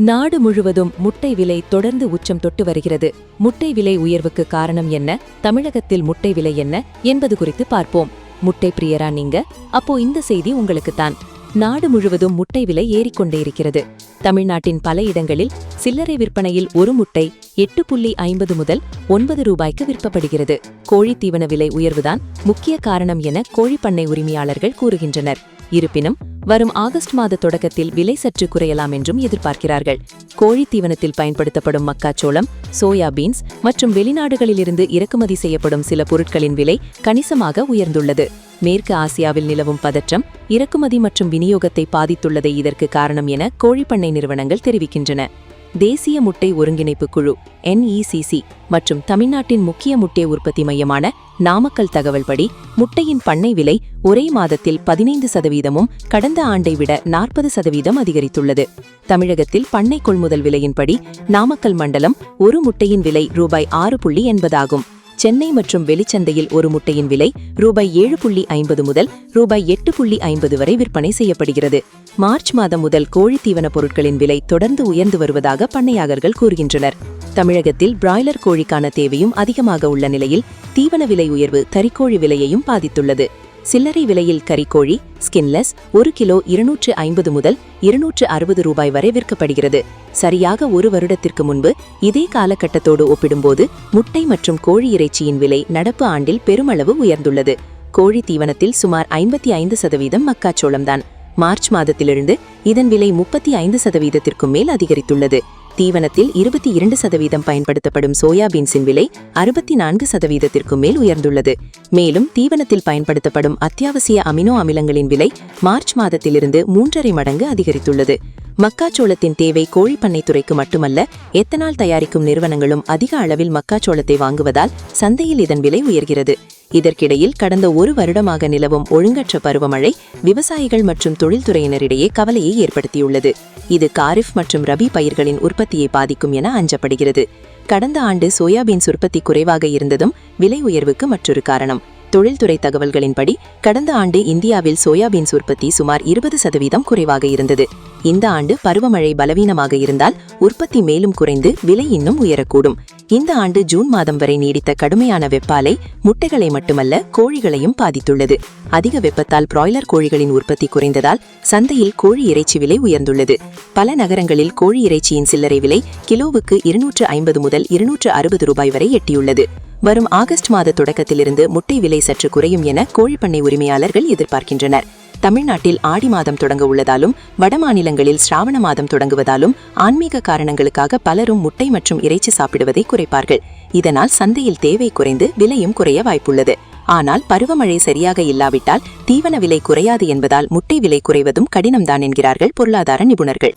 நாடு முழுவதும் முட்டை விலை தொடர்ந்து உச்சம் தொட்டு வருகிறது. முட்டை விலை உயர்வுக்கு காரணம் என்ன, தமிழகத்தில் முட்டை விலை என்ன என்பது குறித்து பார்ப்போம். முட்டை பிரியரா நீங்க? அப்போ இந்த செய்தி உங்களுக்குத்தான். நாடு முழுவதும் முட்டை விலை ஏறிக்கொண்டே இருக்கிறது. தமிழ்நாட்டின் பல இடங்களில் சில்லறை விற்பனையில் ஒரு முட்டை 8.50 முதல் 9 ரூபாய்க்கு விற்பப்படுகிறது. கோழி தீவன விலை உயர்வுதான் முக்கிய காரணம் என கோழிப்பண்ணை உரிமையாளர்கள் கூறுகின்றனர். இருப்பினும் வரும் ஆகஸ்ட் மாத தொடக்கத்தில் விலை சற்று குறையலாம் என்றும் எதிர்பார்க்கிறார்கள். கோழி தீவனத்தில் பயன்படுத்தப்படும் மக்காச்சோளம், சோயா பீன்ஸ் மற்றும் வெளிநாடுகளிலிருந்து இறக்குமதி செய்யப்படும் சில பொருட்களின் விலை கணிசமாக உயர்ந்துள்ளது. மேற்கு ஆசியாவில் நிலவும் பதற்றம் இறக்குமதி மற்றும் விநியோகத்தை பாதித்துள்ளதை இதற்கு காரணம் என கோழிப்பண்ணை நிறுவனங்கள் தெரிவிக்கின்றன. தேசிய முட்டை ஒருங்கிணைப்பு குழு NECC மற்றும் தமிழ்நாட்டின் முக்கிய முட்டை உற்பத்தி மையமான நாமக்கல் தகவல்படி முட்டையின் பண்ணை விலை ஒரே மாதத்தில் 15% கடந்த ஆண்டை விட 40% அதிகரித்துள்ளது. தமிழகத்தில் பண்ணை கொள்முதல் விலையின்படி நாமக்கல் மண்டலம் ஒரு முட்டையின் விலை ரூபாய் 6.80 ஆகும். சென்னை மற்றும் வெளிச்சந்தையில் ஒரு முட்டையின் விலை ரூபாய் 7.50 முதல் ரூபாய் 8.50 வரை விற்பனை செய்யப்படுகிறது. மார்ச் மாதம் முதல் கோழி தீவன பொருட்களின் விலை தொடர்ந்து உயர்ந்து வருவதாக பண்ணையாளர்கள் கூறுகின்றனர். தமிழகத்தில் பிராய்லர் கோழிக்கான தேவையும் அதிகமாக உள்ள நிலையில் தீவன விலை உயர்வு கறிக்கோழி விலையையும் பாதித்துள்ளது. சில்லறை விலையில் கறிக்கோழி ஸ்கின்லெஸ் 1 கிலோ 250 முதல் 260 ரூபாய் வரை விற்கப்படுகிறது. சரியாக ஒரு வருடத்திற்கு முன்பு இதே காலகட்டத்தோடு ஒப்பிடும்போது முட்டை மற்றும் கோழி இறைச்சியின் விலை நடப்பு ஆண்டில் பெருமளவு உயர்ந்துள்ளது. கோழி தீவனத்தில் சுமார் 55% மக்காச்சோளம்தான். மார்ச் மாதத்திலிருந்து இதன் விலை 35%க்கும் மேல் அதிகரித்துள்ளது. தீவனத்தில் 22% பயன்படுத்தப்படும் சோயாபீன்ஸின் விலை 64%க்கும் மேல் உயர்ந்துள்ளது. மேலும் தீவனத்தில் பயன்படுத்தப்படும் அத்தியாவசிய அமினோ அமிலங்களின் விலை மார்ச் மாதத்திலிருந்து 3.5 மடங்கு அதிகரித்துள்ளது. மக்காச்சோளத்தின் தேவை கோழிப்பண்ணைத்துறைக்கு மட்டுமல்ல, எத்தனால் தயாரிக்கும் நிறுவனங்களும் அதிக அளவில் மக்காச்சோளத்தை வாங்குவதால் சந்தையில் இதன் விலை உயர்கிறது. இதற்கிடையில் கடந்த ஒரு வருடமாக நிலவும் ஒழுங்கற்ற பருவமழை விவசாயிகள் மற்றும் தொழில்துறையினரிடையே கவலையை ஏற்படுத்தியுள்ளது. இது காரிஃப் மற்றும் ரபி பயிர்களின் உற்பத்தியை பாதிக்கும் என அஞ்சப்படுகிறது. கடந்த ஆண்டு சோயாபீன்ஸ் உற்பத்தி குறைவாக இருந்ததும் விலை உயர்வுக்கு மற்றொரு காரணம். தொழில்துறை தகவல்களின்படி கடந்த ஆண்டு இந்தியாவில் சோயாபீன்ஸ் உற்பத்தி சுமார் 20% குறைவாக இருந்தது. இந்த ஆண்டு பருவமழை பலவீனமாக இருந்தால் உற்பத்தி மேலும் குறைந்து விலை இன்னும் உயரக்கூடும். இந்த ஆண்டு ஜூன் மாதம் வரை நீடித்த கடுமையான வெப்பாலை முட்டைகளை மட்டுமல்ல கோழிகளையும் பாதித்துள்ளது. அதிக வெப்பத்தால் பிராய்லர் கோழிகளின் உற்பத்தி குறைந்ததால் சந்தையில் கோழி இறைச்சி விலை உயர்ந்துள்ளது. பல நகரங்களில் கோழி இறைச்சியின் சில்லறை விலை கிலோவுக்கு 250 முதல் 260 ரூபாய் வரை எட்டியுள்ளது. வரும் ஆகஸ்ட் மாத தொடக்கத்திலிருந்து முட்டை விலை சற்று குறையும் என கோழிப்பண்ணை உரிமையாளர்கள் எதிர்பார்க்கின்றனர். தமிழ்நாட்டில் ஆடி மாதம் தொடங்க உள்ளதாலும் வடமாநிலங்களில் சிராவண மாதம் தொடங்குவதாலும் ஆன்மீக காரணங்களுக்காக பலரும் முட்டை மற்றும் இறைச்சி சாப்பிடுவதை குறைப்பார்கள். இதனால் சந்தையில் தேவை குறைந்து விலையும் குறைய வாய்ப்புள்ளது. ஆனால் பருவமழை சரியாக இல்லாவிட்டால் தீவன விலை குறையாது என்பதால் முட்டை விலை குறைவதும் கடினம்தான் என்கிறார்கள் பொருளாதார நிபுணர்கள்.